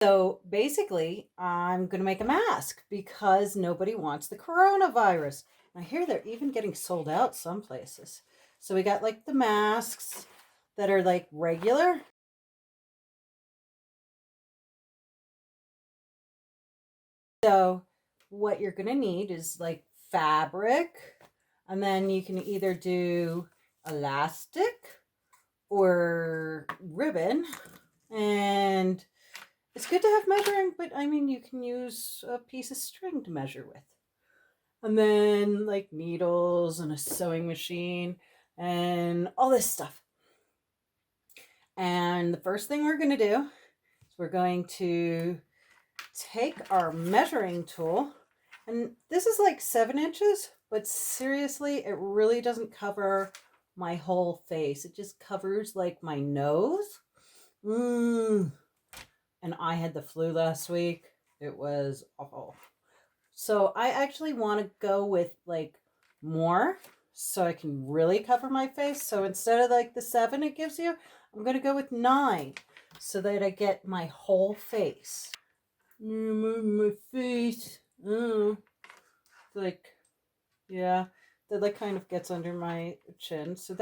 So basically, I'm going to make a mask because nobody wants the coronavirus. I hear they're even getting sold out some places. So we got like the masks that are like regular. So what you're going to need is like fabric, and then you can either do elastic or ribbon. And it's good to have measuring, but I mean, you can use a piece of string to measure with. And then like needles and a sewing machine and all this stuff. And the first thing we're going to do is we're going to take our measuring tool, and this is like 7 inches, but seriously, it really doesn't cover my whole face. It just covers like my nose. And I had the flu last week. It was awful. So I actually want to go with like more so I can really cover my face. So instead of like the 7 it gives you, I'm going to go with 9 so that I get my whole face. My face. Oh, like, yeah, that like kind of gets under my chin. So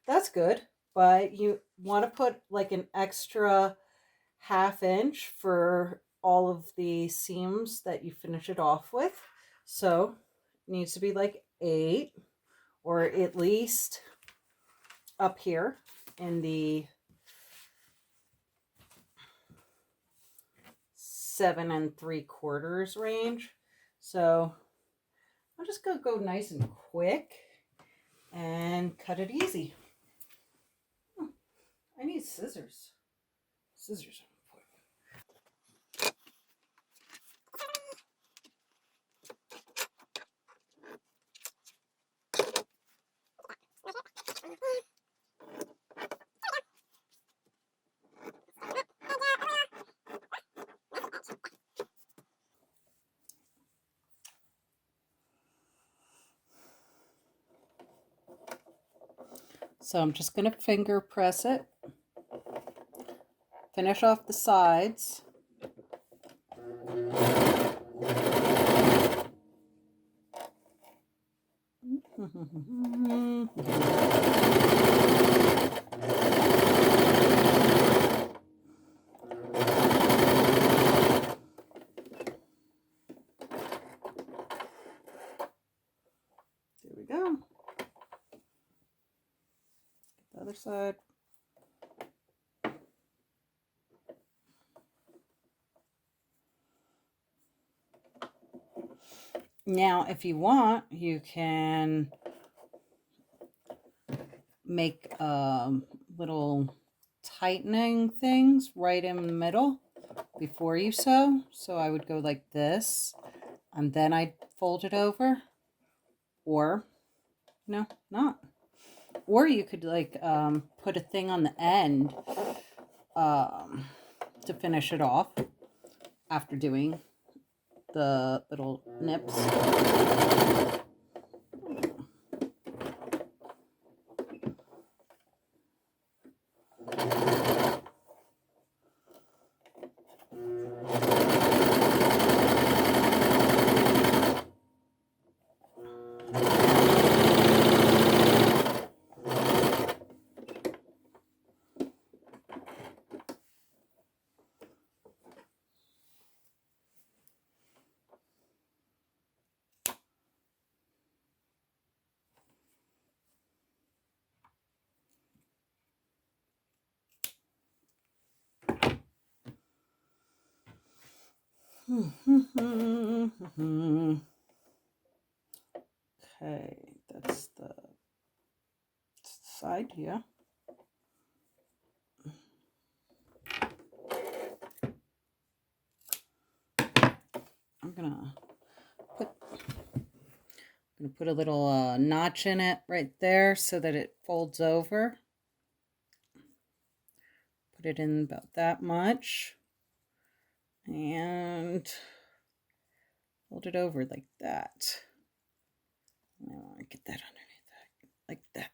that's good. But you want to put like an extra ½ inch for all of the seams that you finish it off with. So it needs to be like 8, or at least up here in the 7 3/4 range. So I'm just gonna go nice and quick and cut it easy. I need scissors. Scissors. So I'm just gonna finger press it, finish off the sides. There we go. The other side. Now, if you want, you can make little tightening things right in the middle before you sew. So I would go like this, and then I'd fold it over, or no, not. Or you could like put a thing on the end to finish it off after doing the little nips. Okay, that's the side here. I'm gonna put a little notch in it right there so that it folds over. Put it in about that much and fold it over like that. I want to get that underneath that, like that.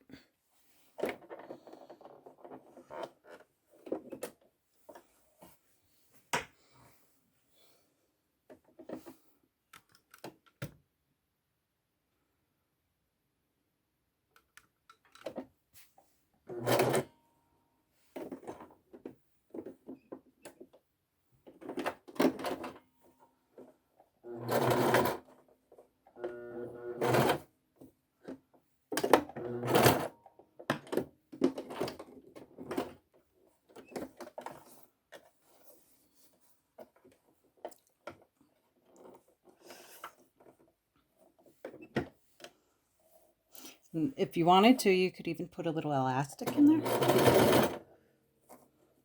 And if you wanted to, you could even put a little elastic in there.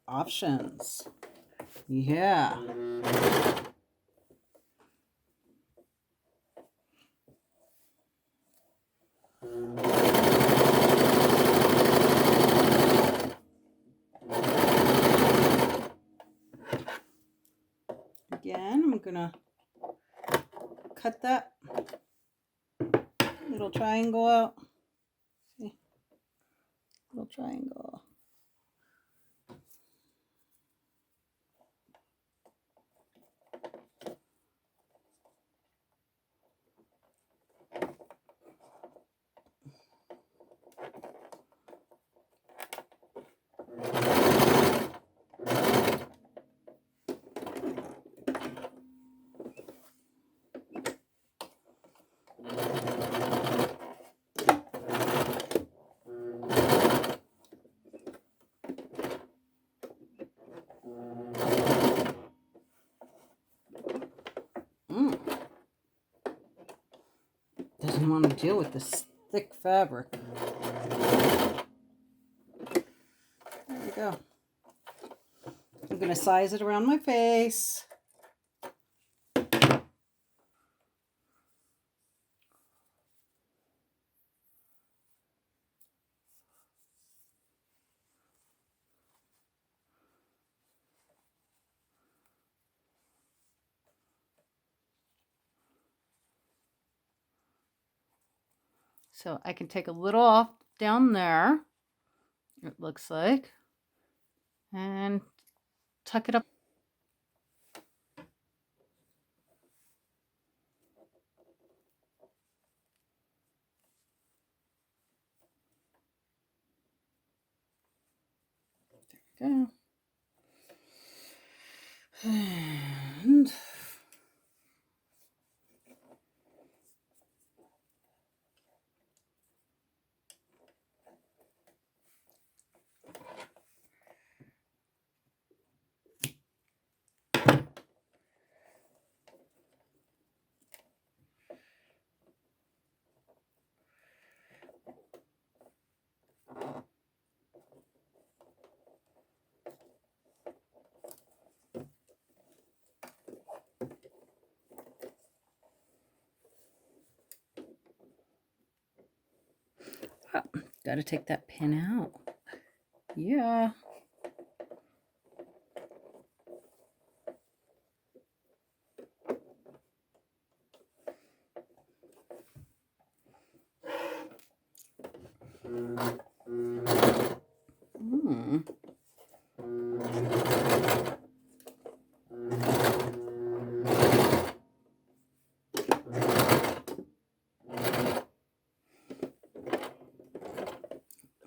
Options. Yeah. Again, I'm gonna cut that little triangle out. See? Little triangle. Doesn't want to deal with this thick fabric. There we go. I'm going to size it around my face. So I can take a little off down there, it looks like, and tuck it up. There we go. And oh, gotta take that pin out. Yeah.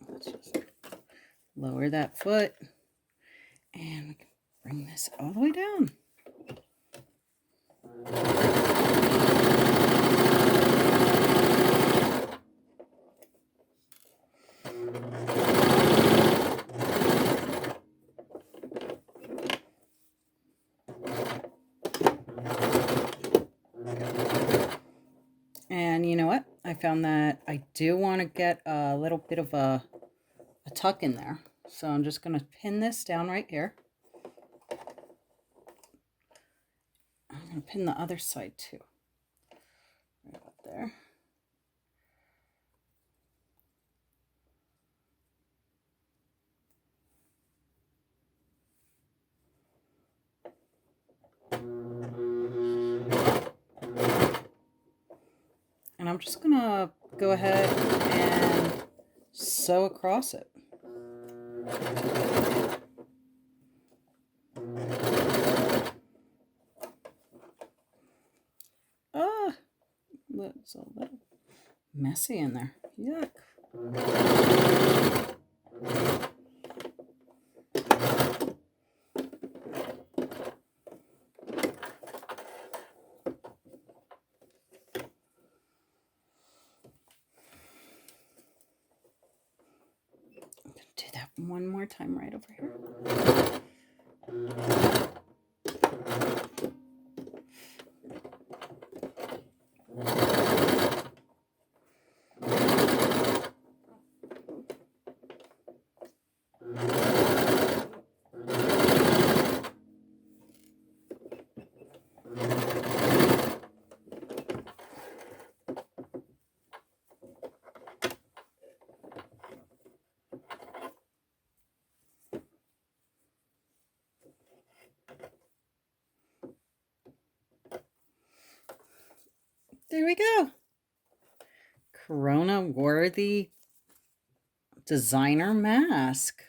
Let's just lower that foot, and we can bring this all the way down. And you know what? I found that I do want to get a little bit of a tuck in there. So I'm just going to pin this down right here. I'm going to pin the other side too. Right up there. And I'm just going to go ahead and sew across it. Ah, it's a little messy in there. Yuck. Do that one more time right over here. There we go. Corona worthy designer mask.